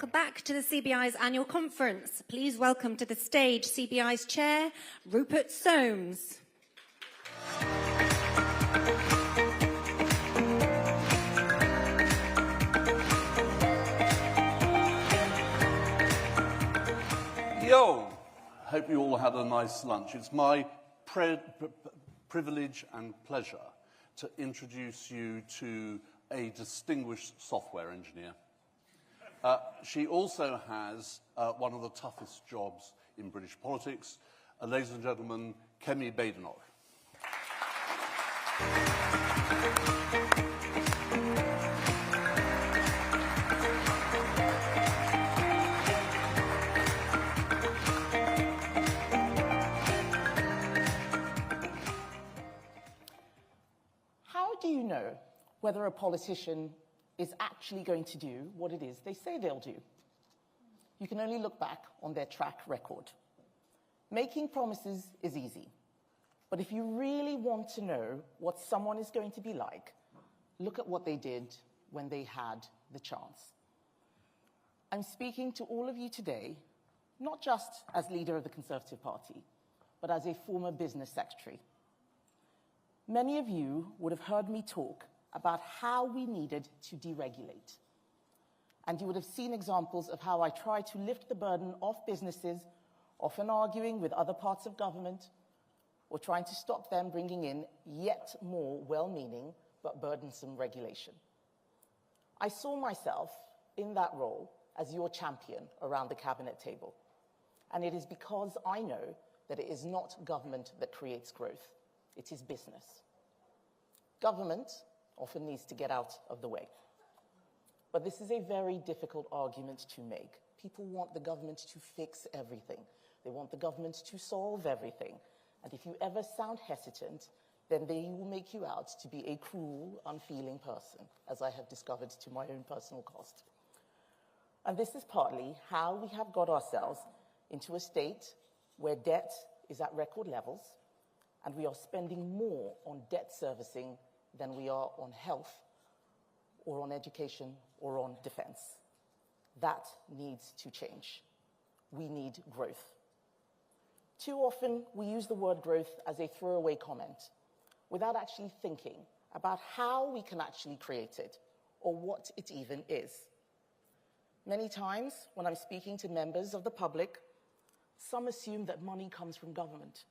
welcome back to the CBI's annual conference. Please welcome to the stage CBI's chair, Rupert Soames. Yo! Hope you all had a nice lunch. It's my privilege and pleasure to introduce you to a distinguished software engineer. She also has one of the toughest jobs in British politics. Ladies and gentlemen, Kemi Badenoch. How do you know whether a politician is actually going to do what it is they say they'll do? You can only look back on their track record. Making promises is easy, but if you really want to know what someone is going to be like, look at what they did when they had the chance. I'm speaking to all of you today, not just as leader of the Conservative Party, but as a former business secretary. Many of you would have heard me talk about how we needed to deregulate. And you would have seen examples of how I tried to lift the burden off businesses, often arguing with other parts of government, or trying to stop them bringing in yet more well-meaning but burdensome regulation. I saw myself in that role as your champion around the cabinet table. And it is because I know that it is not government that creates growth, it is business. Government often needs to get out of the way. But this is a very difficult argument to make. People want the government to fix everything. They want the government to solve everything. And if you ever sound hesitant, then they will make you out to be a cruel, unfeeling person, as I have discovered to my own personal cost. And this is partly how we have got ourselves into a state where debt is at record levels, and we are spending more on debt servicing than we are on health, or on education, or on defense. That needs to change. We need growth. Too often, we use the word growth as a throwaway comment, without actually thinking about how we can actually create it, or what it even is. Many times, when I'm speaking to members of the public, some assume that money comes from government.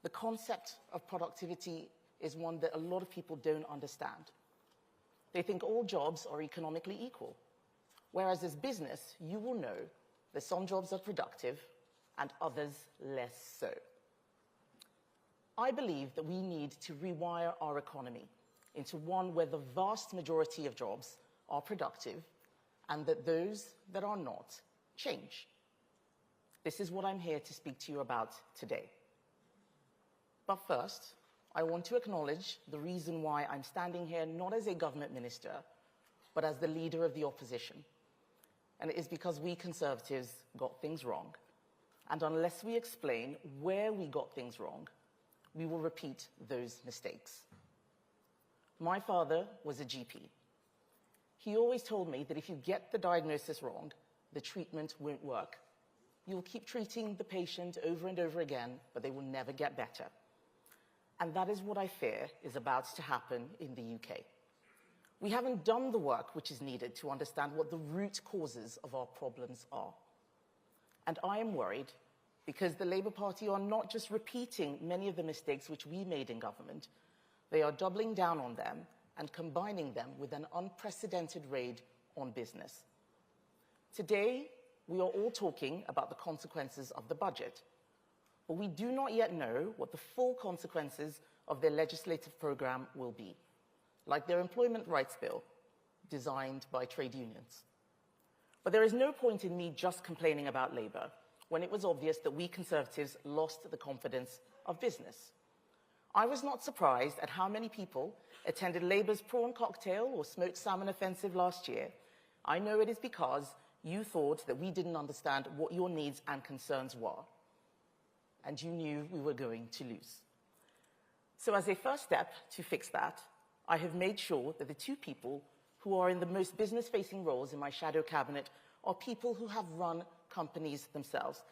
The concept of productivity is one that a lot of people don't understand. They think all jobs are economically equal, whereas as business, you will know that some jobs are productive and others less so. I believe that we need to rewire our economy into one where the vast majority of jobs are productive and that those that are not change. This is what I'm here to speak to you about today. But first, I want to acknowledge the reason why I'm standing here not as a government minister, but as the leader of the opposition. And it is because we Conservatives got things wrong. And unless we explain where we got things wrong, we will repeat those mistakes. My father was a GP. He always told me that if you get the diagnosis wrong, the treatment won't work. You'll keep treating the patient over and over again, but they will never get better. And that is what I fear is about to happen in the UK. We haven't done the work which is needed to understand what the root causes of our problems are. And I am worried because the Labour Party are not just repeating many of the mistakes which we made in government, they are doubling down on them and combining them with an unprecedented raid on business. Today, we are all talking about the consequences of the budget, but we do not yet know what the full consequences of their legislative program will be, like their employment rights bill, designed by trade unions. But there is no point in me just complaining about Labour when it was obvious that we Conservatives lost the confidence of business. I was not surprised at how many people attended Labour's prawn cocktail or smoked salmon offensive last year. I know it is because you thought that we didn't understand what your needs and concerns were, and you knew we were going to lose. So as a first step to fix that, I have made sure that the two people who are in the most business-facing roles in my shadow cabinet are people who have run companies themselves,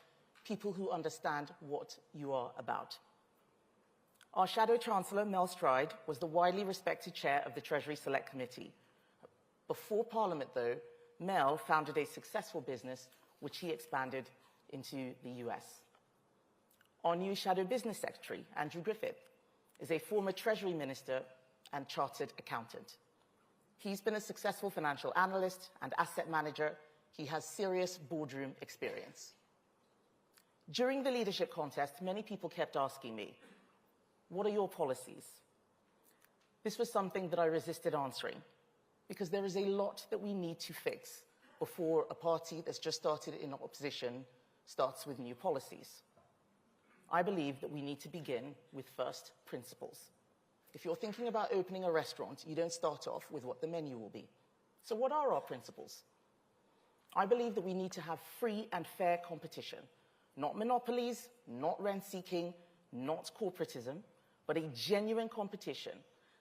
people who understand what you are about. Our Shadow Chancellor, Mel Stride, was the widely respected chair of the Treasury Select Committee. Before Parliament, though, Mel founded a successful business which he expanded into the US. Our new Shadow Business Secretary, Andrew Griffith, is a former Treasury Minister and chartered accountant. He's been a successful financial analyst and asset manager. He has serious boardroom experience. During the leadership contest, many people kept asking me, what are your policies? This was something that I resisted answering, because there is a lot that we need to fix before a party that's just started in opposition starts with new policies. I believe that we need to begin with first principles. If you're thinking about opening a restaurant, you don't start off with what the menu will be. So what are our principles? I believe that we need to have free and fair competition, not monopolies, not rent-seeking, not corporatism, but a genuine competition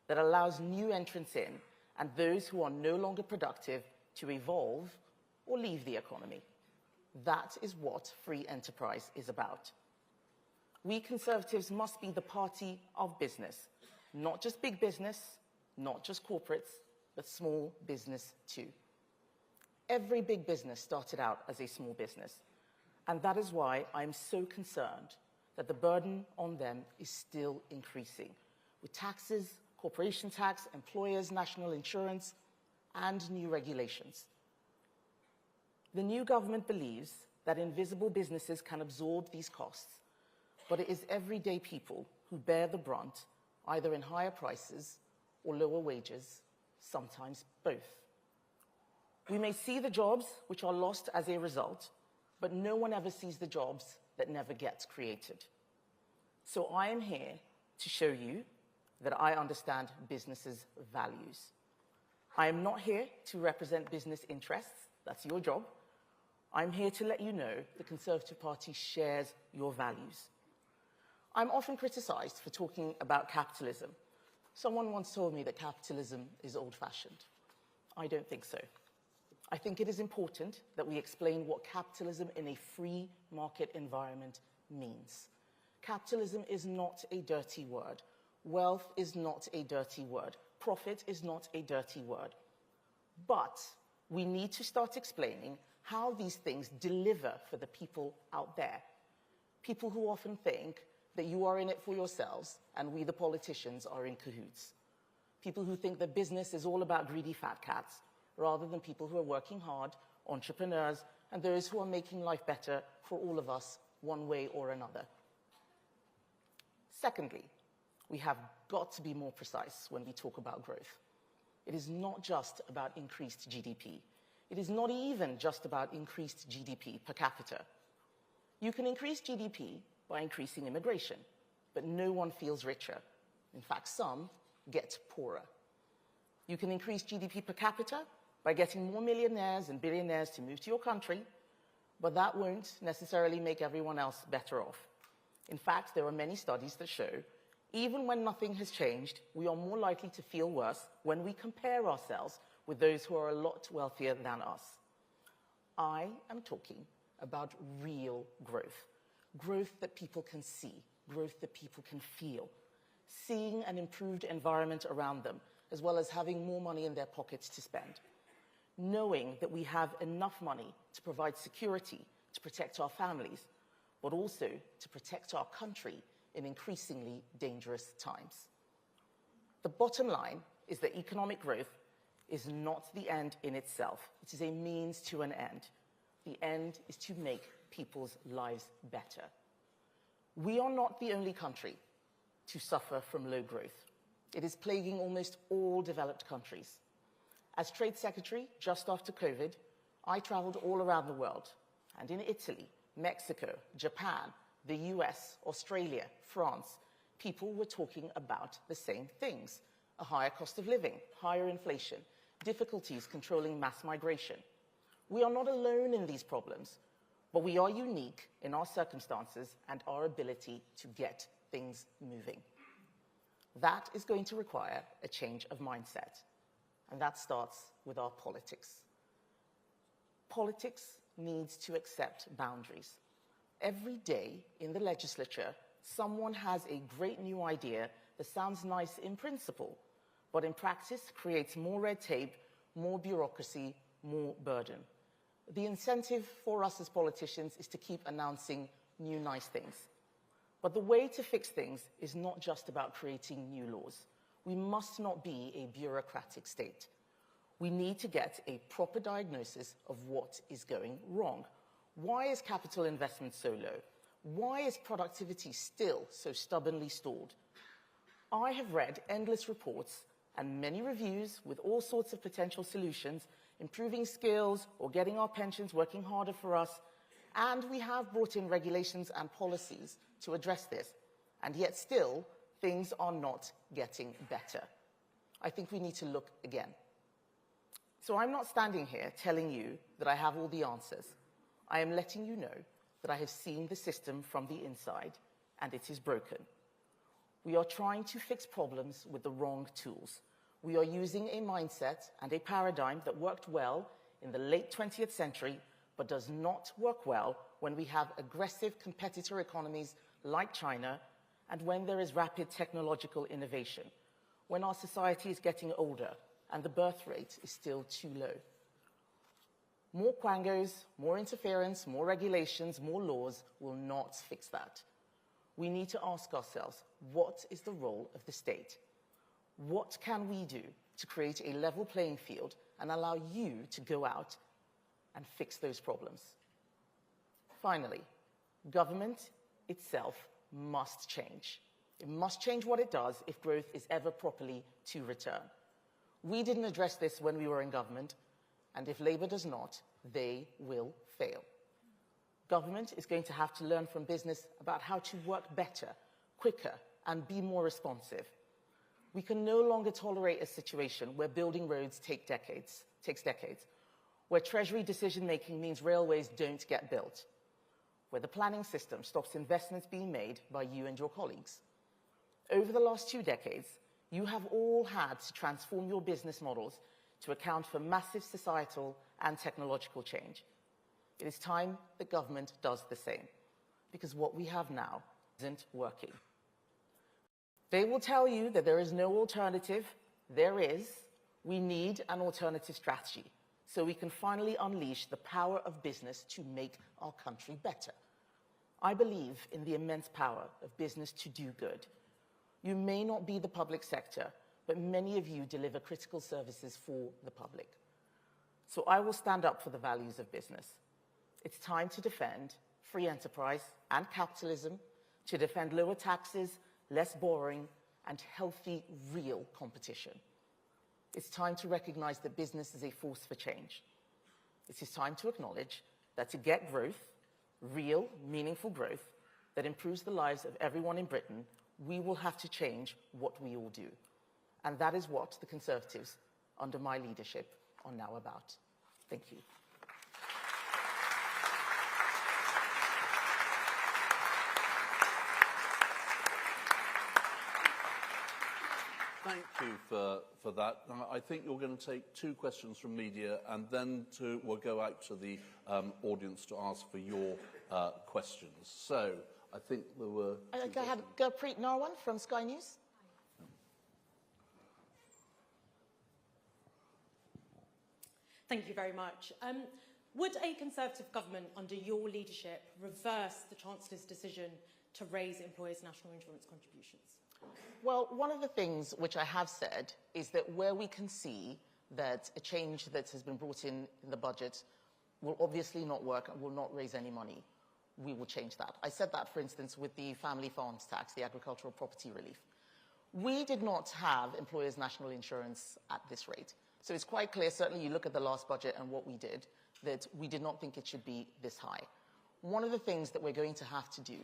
that allows new entrants in and those who are no longer productive to evolve or leave the economy. That is what free enterprise is about. We Conservatives must be the party of business, not just big business, not just corporates, but small business too. Every big business started out as a small business, and that is why I'm so concerned that the burden on them is still increasing, with taxes, corporation tax, employers' national insurance, and new regulations. The new government believes that invisible businesses can absorb these costs, but it is everyday people who bear the brunt, either in higher prices or lower wages, sometimes both. We may see the jobs which are lost as a result, but no one ever sees the jobs that never get created. So I am here to show you that I understand businesses' values. I am not here to represent business interests. That's your job. I'm here to let you know the Conservative Party shares your values. I'm often criticized for talking about capitalism. Someone once told me that capitalism is old-fashioned. I don't think so. I think it is important that we explain what capitalism in a free market environment means. Capitalism is not a dirty word. Wealth is not a dirty word. Profit is not a dirty word. But we need to start explaining how these things deliver for the people out there. People who often think that you are in it for yourselves and we, the politicians, are in cahoots. People who think that business is all about greedy fat cats, rather than people who are working hard, entrepreneurs, and those who are making life better for all of us, one way or another. Secondly, we have got to be more precise when we talk about growth. It is not just about increased GDP. It is not even just about increased GDP per capita. You can increase GDP by increasing immigration, but no one feels richer. In fact, some get poorer. You can increase GDP per capita by getting more millionaires and billionaires to move to your country, but that won't necessarily make everyone else better off. In fact, there are many studies that show even when nothing has changed, we are more likely to feel worse when we compare ourselves with those who are a lot wealthier than us. I am talking about real growth. Growth that people can see, growth that people can feel. Seeing an improved environment around them, as well as having more money in their pockets to spend. Knowing that we have enough money to provide security, to protect our families, but also to protect our country in increasingly dangerous times. The bottom line is that economic growth is not the end in itself. It is a means to an end. The end is to make people's lives better. We are not the only country to suffer from low growth. It is plaguing almost all developed countries. As Trade Secretary, just after COVID, I traveled all around the world, and in Italy, Mexico, Japan, the US, Australia, France, people were talking about the same things: a higher cost of living, higher inflation, difficulties controlling mass migration. We are not alone in these problems, but we are unique in our circumstances and our ability to get things moving. That is going to require a change of mindset, and that starts with our politics. Politics needs to accept boundaries. Every day in the legislature, someone has a great new idea that sounds nice in principle, but in practice creates more red tape, more bureaucracy, more burden. The incentive for us as politicians is to keep announcing new nice things. But the way to fix things is not just about creating new laws. We must not be a bureaucratic state. We need to get a proper diagnosis of what is going wrong. Why is capital investment so low? Why is productivity still so stubbornly stalled? I have read endless reports and many reviews with all sorts of potential solutions, improving skills or getting our pensions working harder for us, and we have brought in regulations and policies to address this, and yet still things are not getting better. I think we need to look again. So I'm not standing here telling you that I have all the answers. I am letting you know that I have seen the system from the inside, and it is broken. We are trying to fix problems with the wrong tools. We are using a mindset and a paradigm that worked well in the late 20th century, but does not work well when we have aggressive competitor economies like China and when there is rapid technological innovation, when our society is getting older and the birth rate is still too low. More quangos, more interference, more regulations, more laws will not fix that. We need to ask ourselves, what is the role of the state? What can we do to create a level playing field and allow you to go out and fix those problems? Finally, government itself must change. It must change what it does if growth is ever properly to return. We didn't address this when we were in government, and if Labour does not, they will fail. Government is going to have to learn from business about how to work better, quicker, and be more responsive. We can no longer tolerate a situation where building roads takes decades, where Treasury decision-making means railways don't get built, where the planning system stops investments being made by you and your colleagues. Over the last 2 decades, you have all had to transform your business models to account for massive societal and technological change. It is time that government does the same, because what we have now isn't working. They will tell you that there is no alternative. There is. We need an alternative strategy so we can finally unleash the power of business to make our country better. I believe in the immense power of business to do good. You may not be the public sector, but many of you deliver critical services for the public. So I will stand up for the values of business. It's time to defend free enterprise and capitalism, to defend lower taxes, less borrowing, and healthy, real competition. It's time to recognize that business is a force for change. It is time to acknowledge that to get growth, real, meaningful growth, that improves the lives of everyone in Britain, we will have to change what we all do. And that is what the Conservatives, under my leadership, are now about. Thank you. Thank you for that. Now, I think you're going to take 2 questions from media, and then we'll go out to the audience to ask for your questions. So, I think there were... I had Gurpreet Narwan from Sky News. Thank you very much. Would a Conservative government under your leadership reverse the Chancellor's decision to raise employers' national insurance contributions? Well, one of the things which I have said is that where we can see that a change that has been brought in the budget will obviously not work and will not raise any money, we will change that. I said that, for instance, with the family farms tax, the agricultural property relief. We did not have employers' national insurance at this rate. So it's quite clear, certainly you look at the last budget and what we did, that we did not think it should be this high. One of the things that we're going to have to do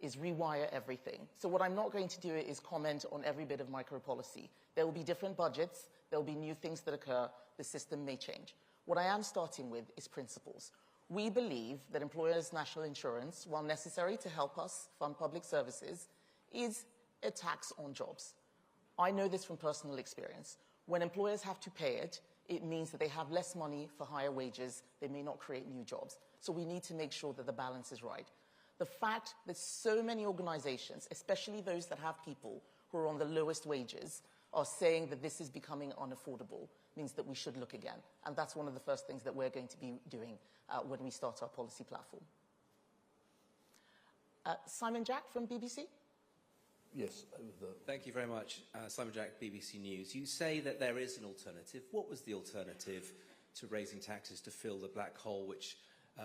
is rewire everything. So what I'm not going to do is comment on every bit of micro-policy. There will be different budgets, there will be new things that occur, the system may change. What I am starting with is principles. We believe that employers' national insurance, while necessary to help us fund public services, is a tax on jobs. I know this from personal experience. When employers have to pay it, it means that they have less money for higher wages. They may not create new jobs. So we need to make sure that the balance is right. The fact that so many organizations, especially those that have people who are on the lowest wages, are saying that this is becoming unaffordable means that we should look again. And that's one of the first things that we're going to be doing when we start our policy platform. Simon Jack from BBC. Yes. Thank you very much. Simon Jack, BBC News. You say that there is an alternative. What was the alternative to raising taxes to fill the black hole which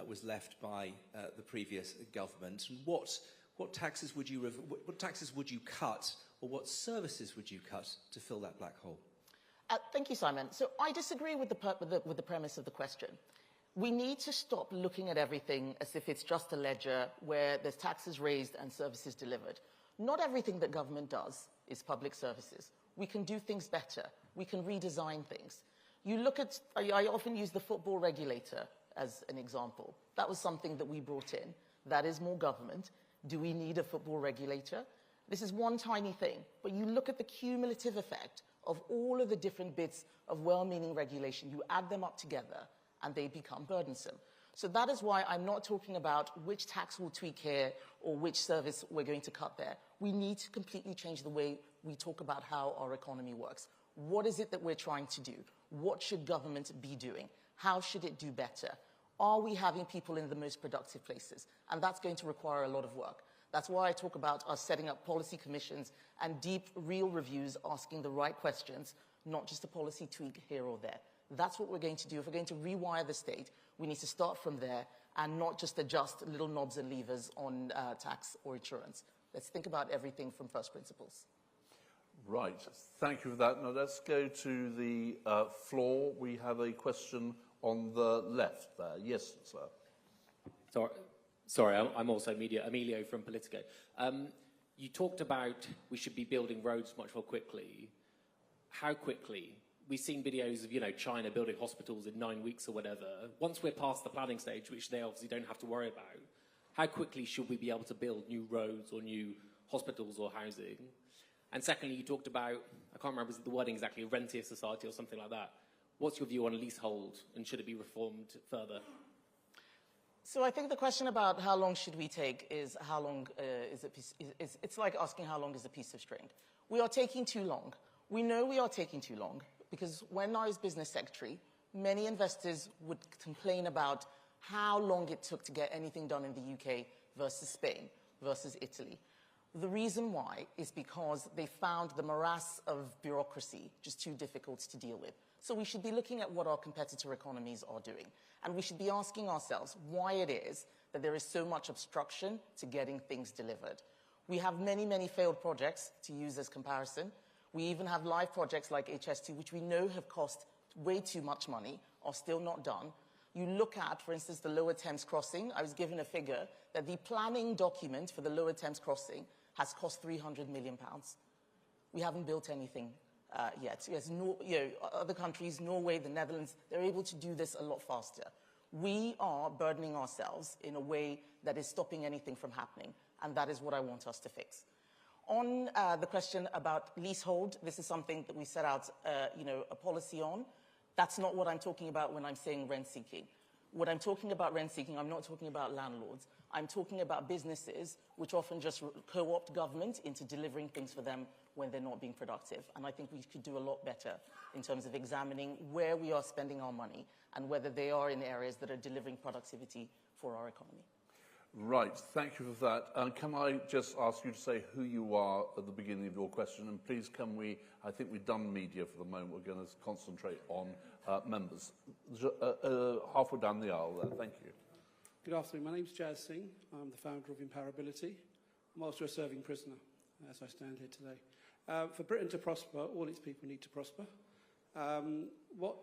was left by the previous government? And what taxes would you cut, or what services would you cut to fill that black hole? Thank you, Simon. So I disagree with the premise of the question. We need to stop looking at everything as if it's just a ledger where there's taxes raised and services delivered. Not everything that government does is public services. We can do things better. We can redesign things. You look at, I often use the football regulator as an example. That was something that we brought in. That is more government. Do we need a football regulator? This is one tiny thing, but you look at the cumulative effect of all of the different bits of well-meaning regulation. You add them up together, and they become burdensome. So that is why I'm not talking about which tax we'll tweak here or which service we're going to cut there. We need to completely change the way we talk about how our economy works. What is it that we're trying to do? What should government be doing? How should it do better? Are we having people in the most productive places? And that's going to require a lot of work. That's why I talk about us setting up policy commissions and deep, real reviews, asking the right questions, not just a policy tweak here or there. That's what we're going to do. If we're going to rewire the state, we need to start from there and not just adjust little knobs and levers on tax or insurance. Let's think about everything from first principles. Right. Thank you for that. Now let's go to the floor. We have a question on the left there. Yes, sir. Sorry, I'm also Emilio from Politico. You talked about we should be building roads much more quickly. How quickly? We've seen videos of, China building hospitals in 9 weeks or whatever. Once we're past the planning stage, which they obviously don't have to worry about, how quickly should we be able to build new roads or new hospitals or housing? And secondly, you talked about, I can't remember the wording exactly, a rentier society or something like that. What's your view on leasehold, and should it be reformed further? So I think the question about how long should we take is how long it's like asking how long is a piece of string. We are taking too long. We know we are taking too long because when I was business secretary, many investors would complain about how long it took to get anything done in the UK versus Spain versus Italy. The reason why is because they found the morass of bureaucracy just too difficult to deal with. So we should be looking at what our competitor economies are doing. And we should be asking ourselves why it is that there is so much obstruction to getting things delivered. We have many, many failed projects to use as comparison. We even have live projects like HS2, which we know have cost way too much money, are still not done. You look at, for instance, the Lower Thames crossing. I was given a figure that the planning document for the Lower Thames crossing has cost £300 million. We haven't built anything yet. Yes, other countries, Norway, the Netherlands, they're able to do this a lot faster. We are burdening ourselves in a way that is stopping anything from happening, and that is what I want us to fix. On the question about leasehold, this is something that we set out a policy on. That's not what I'm talking about when I'm saying rent-seeking. When I'm talking about rent-seeking, I'm not talking about landlords. I'm talking about businesses which often just co-opt government into delivering things for them when they're not being productive. And I think we could do a lot better in terms of examining where we are spending our money and whether they are in areas that are delivering productivity for our economy. Right, thank you for that. Can I just ask you to say who you are at the beginning of your question? And please can we, I think we've done media for the moment, we're going to concentrate on members. Halfway down the aisle there, thank you. Good afternoon, my name's Jazz Singh. I'm the founder of Empowerability. I'm also a serving prisoner as I stand here today. For Britain to prosper, all its people need to prosper. What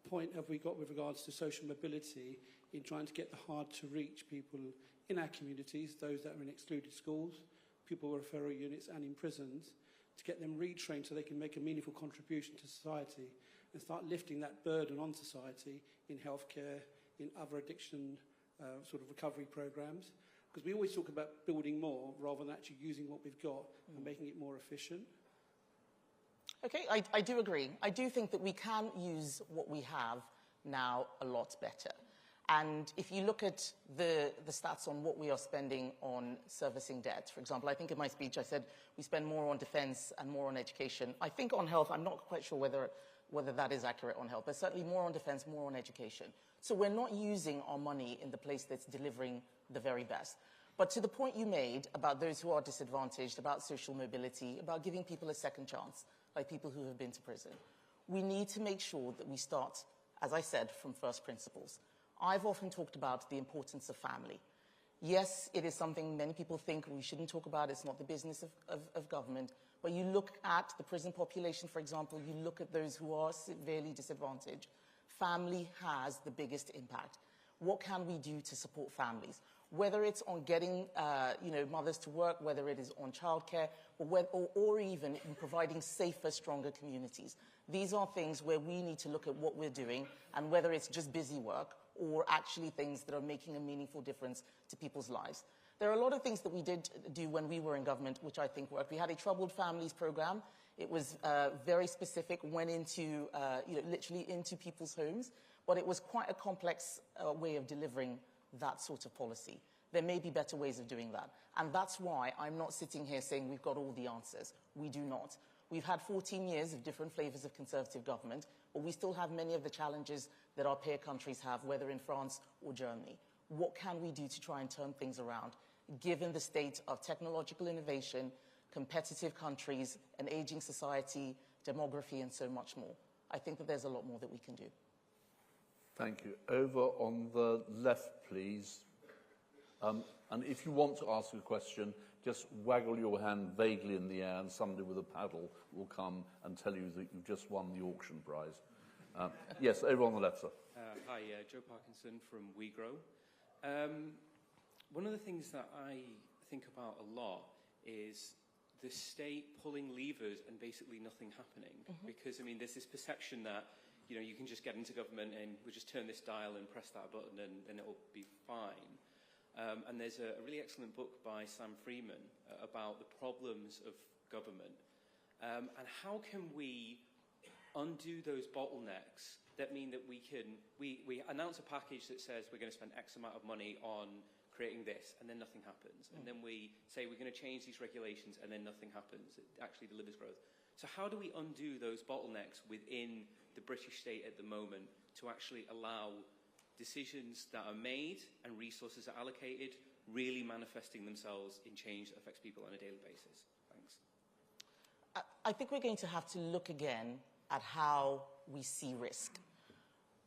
point have we got with regards to social mobility in trying to get the hard-to-reach people in our communities, those that are in excluded schools, pupil referral units and in prisons, to get them retrained so they can make a meaningful contribution to society and start lifting that burden on society in healthcare, in other addiction sort of recovery programs? Because we always talk about building more rather than actually using what we've got and making it more efficient. Okay, I do agree. I do think that we can use what we have now a lot better. And if you look at the stats on what we are spending on servicing debt, for example, I think in my speech I said we spend more on defense and more on education. I think on health, I'm not quite sure whether that is accurate on health, but certainly more on defense, more on education. So we're not using our money in the place that's delivering the very best. But to the point you made about those who are disadvantaged, about social mobility, about giving people a second chance, like people who have been to prison, we need to make sure that we start, as I said, from first principles. I've often talked about the importance of family. Yes, it is something many people think we shouldn't talk about. It's not the business of government. But you look at the prison population, for example, you look at those who are severely disadvantaged. Family has the biggest impact. What can we do to support families? Whether it's on getting mothers to work, whether it is on childcare, or even in providing safer, stronger communities. These are things where we need to look at what we're doing and whether it's just busy work or actually things that are making a meaningful difference to people's lives. There are a lot of things that we did do when we were in government, which I think worked. We had a Troubled Families program. It was very specific, went into, literally into people's homes, but it was quite a complex way of delivering that sort of policy. There may be better ways of doing that. And that's why I'm not sitting here saying we've got all the answers. We do not. We've had 14 years of different flavors of Conservative government, but we still have many of the challenges that our peer countries have, whether in France or Germany. What can we do to try and turn things around, given the state of technological innovation, competitive countries, an aging society, demography, and so much more? I think that there's a lot more that we can do. Thank you. Over on the left, please. And if you want to ask a question, just waggle your hand vaguely in the air and somebody with a paddle will come and tell you that you've just won the auction prize. Yes, over on the left, sir. Hi, Joe Parkinson from We Grow. One of the things that I think about a lot is the state pulling levers and basically nothing happening. Because, I mean, there's this perception that, you can just get into government and we'll just turn this dial and press that button and it'll be fine. And there's a really excellent book by Sam Freeman about the problems of government. And how can we undo those bottlenecks that mean that we announce a package that says we're going to spend X amount of money on creating this, and then nothing happens. And then we say we're going to change these regulations, and then nothing happens. It actually delivers growth. So how do we undo those bottlenecks within the British state at the moment to actually allow decisions that are made and resources are allocated really manifesting themselves in change that affects people on a daily basis? Thanks. I think we're going to have to look again at how we see risk.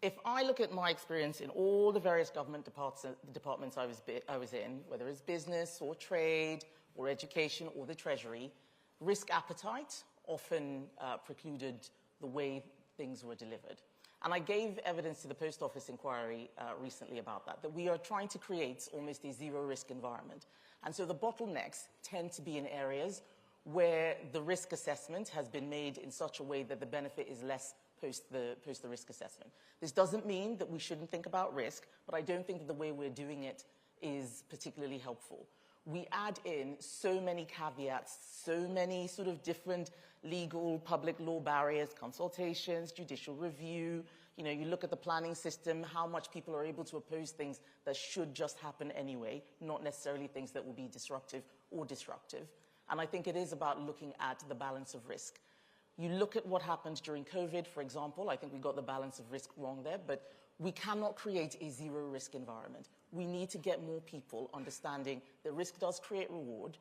If I look at my experience in all the various government departments I was in, whether it's business or trade or education or the Treasury, risk appetite often precluded the way things were delivered. And I gave evidence to the Post Office inquiry recently about that we are trying to create almost a zero-risk environment. And so the bottlenecks tend to be in areas where the risk assessment has been made in such a way that the benefit is less post the risk assessment. This doesn't mean that we shouldn't think about risk, but I don't think that the way we're doing it is particularly helpful. We add in so many caveats, so many sort of different legal, public law barriers, consultations, judicial review. You look at the planning system, how much people are able to oppose things that should just happen anyway, not necessarily things that will be disruptive or destructive. And I think it is about looking at the balance of risk. You look at what happened during COVID, for example. I think we got the balance of risk wrong there, but we cannot create a zero-risk environment. We need to get more people understanding that risk does create reward,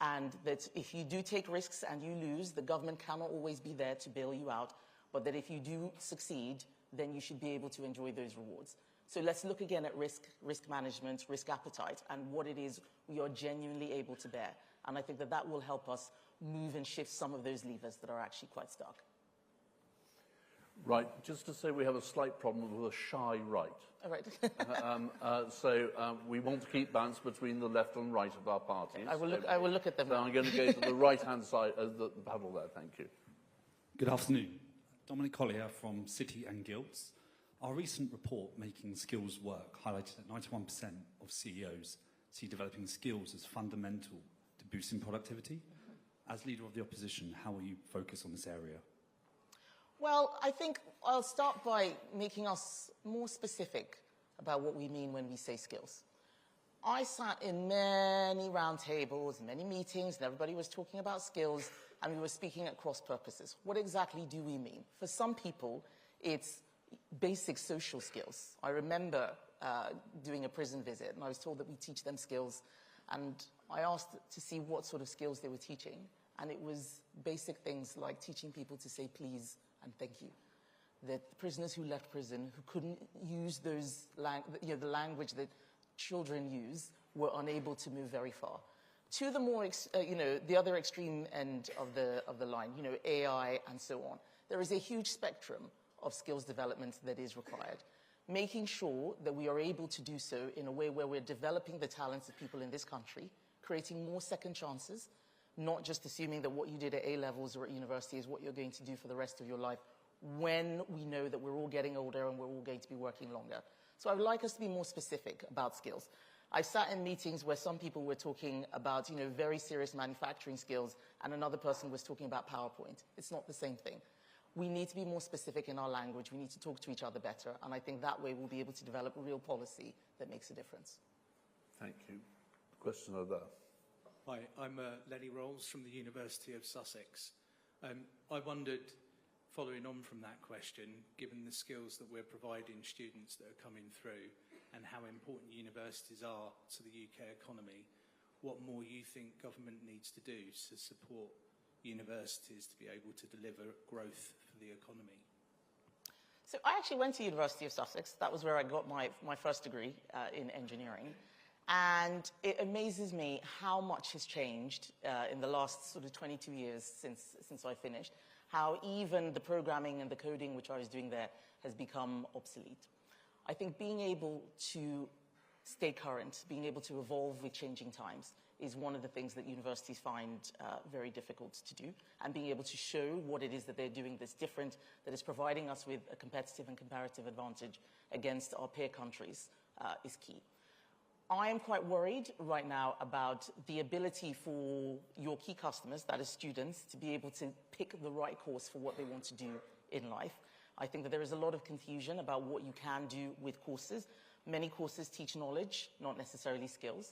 and that if you do take risks and you lose, the government cannot always be there to bail you out, but that if you do succeed, then you should be able to enjoy those rewards. So let's look again at risk management, risk appetite, and what it is we are genuinely able to bear. And I think that that will help us move and shift some of those levers that are actually quite stuck. Right, just to say we have a slight problem with a shy right. All right. So we want to keep balance between the left and right of our parties. I will look at them. So I'm going to go to the right-hand side of the panel there. Thank you. Good afternoon. Dominic Collier from City and Guilds. Our recent report, Making Skills Work, highlighted that 91% of CEOs see developing skills as fundamental to boosting productivity. As Leader of the Opposition, how will you focus on this area? Well, I think I'll start by making us more specific about what we mean when we say skills. I sat in many roundtables, many meetings, and everybody was talking about skills, and we were speaking at cross purposes. What exactly do we mean? For some people, it's basic social skills. I remember doing a prison visit, and I was told that we teach them skills, and I asked to see what sort of skills they were teaching, and it was basic things like teaching people to say please and thank you. That the prisoners who left prison, who couldn't use those the language that children use, were unable to move very far. To the more, the other extreme end of the line, AI and so on, there is a huge spectrum of skills development that is required. Making sure that we are able to do so in a way where we're developing the talents of people in this country, creating more second chances, not just assuming that what you did at A-levels or at university is what you're going to do for the rest of your life, when we know that we're all getting older and we're all going to be working longer. So I would like us to be more specific about skills. I sat in meetings where some people were talking about, very serious manufacturing skills, and another person was talking about PowerPoint. It's not the same thing. We need to be more specific in our language. We need to talk to each other better, and I think that way we'll be able to develop a real policy that makes a difference. Thank you. Question over there. Hi, I'm Lenny Rolls from the University of Sussex. I wondered, following on from that question, given the skills that we're providing students that are coming through and how important universities are to the UK economy, what more you think government needs to do to support universities to be able to deliver growth for the economy? So I actually went to University of Sussex. That was where I got my first degree in engineering. And it amazes me how much has changed in the last sort of 22 years since I finished, how even the programming and the coding which I was doing there has become obsolete. I think being able to stay current, being able to evolve with changing times is one of the things that universities find very difficult to do, and being able to show what it is that they're doing that's different, that is providing us with a competitive and comparative advantage against our peer countries is key. I am quite worried right now about the ability for your key customers, that is students, to be able to pick the right course for what they want to do in life. I think that there is a lot of confusion about what you can do with courses. Many courses teach knowledge, not necessarily skills.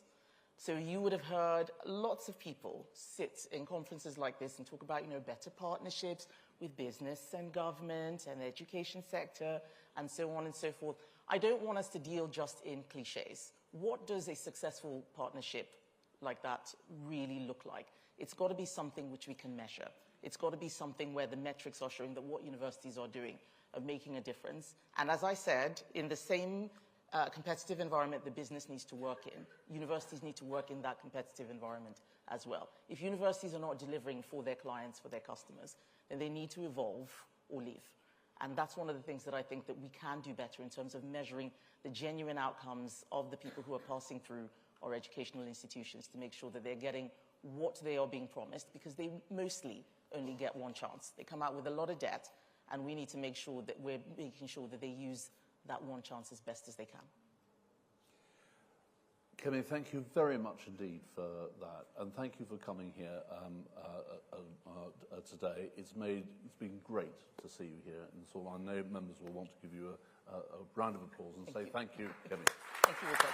So you would have heard lots of people sit in conferences like this and talk about, better partnerships with business and government and the education sector and so on and so forth. I don't want us to deal just in cliches. What does a successful partnership like that really look like? It's got to be something which we can measure. It's got to be something where the metrics are showing that what universities are doing are making a difference. And as I said, in the same competitive environment the business needs to work in, universities need to work in that competitive environment as well. If universities are not delivering for their clients, for their customers, then they need to evolve or leave. And that's one of the things that I think that we can do better in terms of measuring the genuine outcomes of the people who are passing through our educational institutions to make sure that they're getting what they are being promised, because they mostly only get one chance. They come out with a lot of debt, and we need to make sure that we're making sure that they use that one chance as best as they can. Kemi, thank you very much indeed for that, and thank you for coming here today. It's been great to see you here in Seoul. I know members will want to give you a round of applause and say thank you, Kemi. Thank you, Rupert.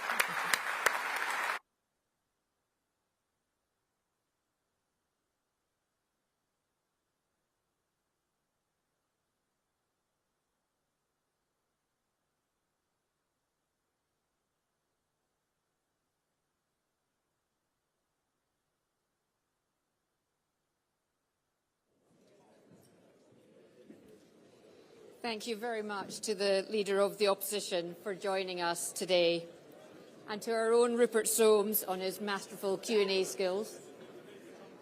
Thank you very much to the Leader of the Opposition for joining us today, and to our own Rupert Soames on his masterful Q&A skills.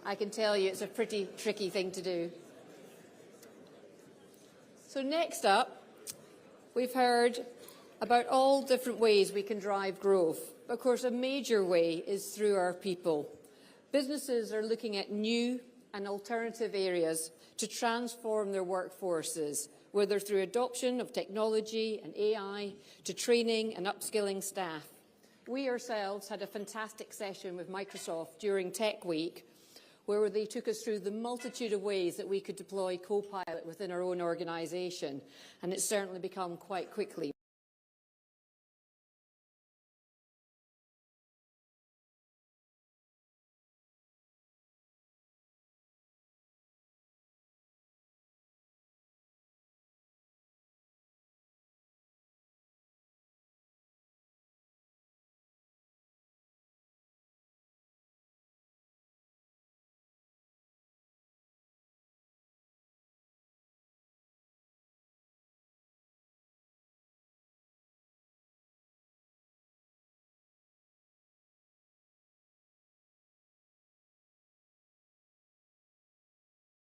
I can tell you it's a pretty tricky thing to do. So next up, we've heard about all different ways we can drive growth. Of course, a major way is through our people. Businesses are looking at new and alternative areas to transform their workforces, whether through adoption of technology and AI, to training and upskilling staff. We ourselves had a fantastic session with Microsoft during Tech Week, where they took us through the multitude of ways that we could deploy Copilot within our own organisation, and it's certainly become quite quickly